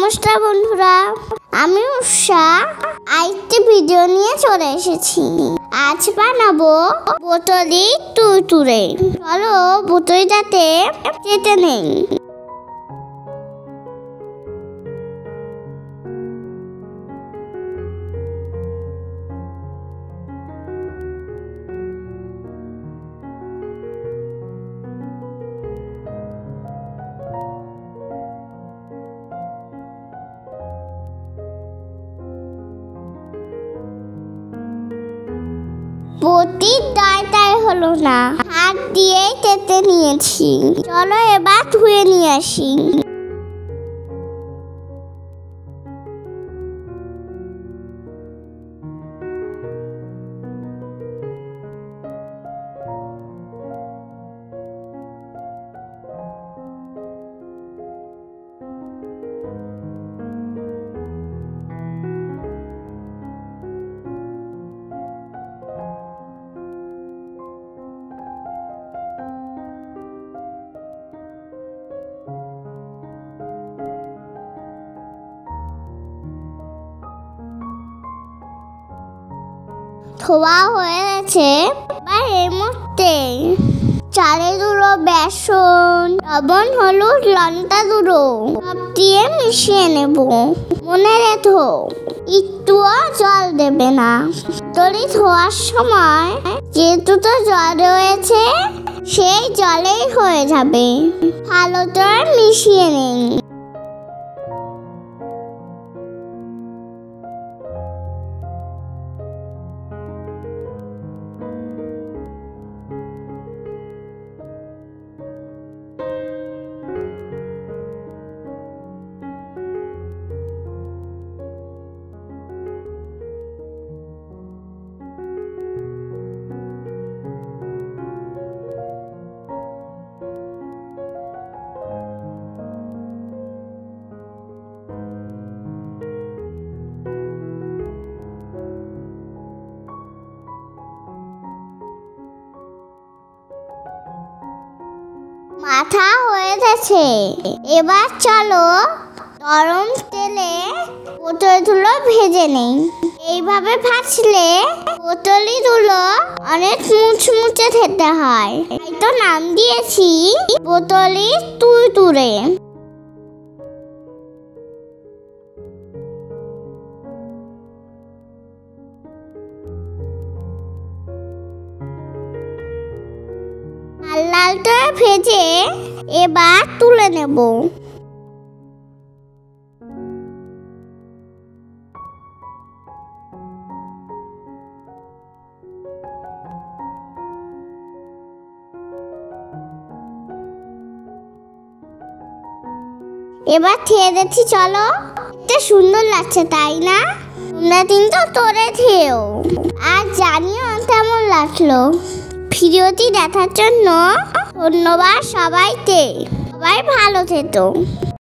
নমস্কার বন্ধুরা, আমি উষা আরেকটি ভিডিও নিয়ে চলে এসেছি। আজ বানাবো বোতলি তুরতুরে। চলো বোতলটাতে কেটে নেই। বটির দায়টাই হলো না, হাত দিয়েই কেটে নিয়েছি। চলো এবার ধুয়ে নিয়ে আসি। ধোয়া হয়ে গেছে। এবার এর মধ্যে চালের গুঁড়ো, বেসন, লবণ, হলুদ, লঙ্কা গুঁড়ো সব দিয়ে মিশিয়ে নেব। মনে রেখো একটুও জল দেবে না। বোতলি ধোয়ার সময় যেটুকু জল রয়েছে সেই জলেই হয়ে যাবে। ভালো করে মিশিয়ে নিন। মাথা হয়ে গেছে। এবার চলো গরম তেলে বোতলগুলো ভেজে নেই। এইভাবে ভাজলে বোতলগুলো অনেক মুচমুচে খেতে হয়। তাই তো নাম দিয়েছি বোতলি তুরতুরে। লালটা ভেজে এবার তুলে নেব। এবার খেয়ে দেখছি। চলো, এটা সুন্দর লাগছে তাই না? তোমরা কিন্তু তোরে খেয়েও আর জানিও কেমন লাগলো। ভিডিওটি দেখার জন্য ধন্যবাদ সবাইকে। সবাই ভালো থেকো।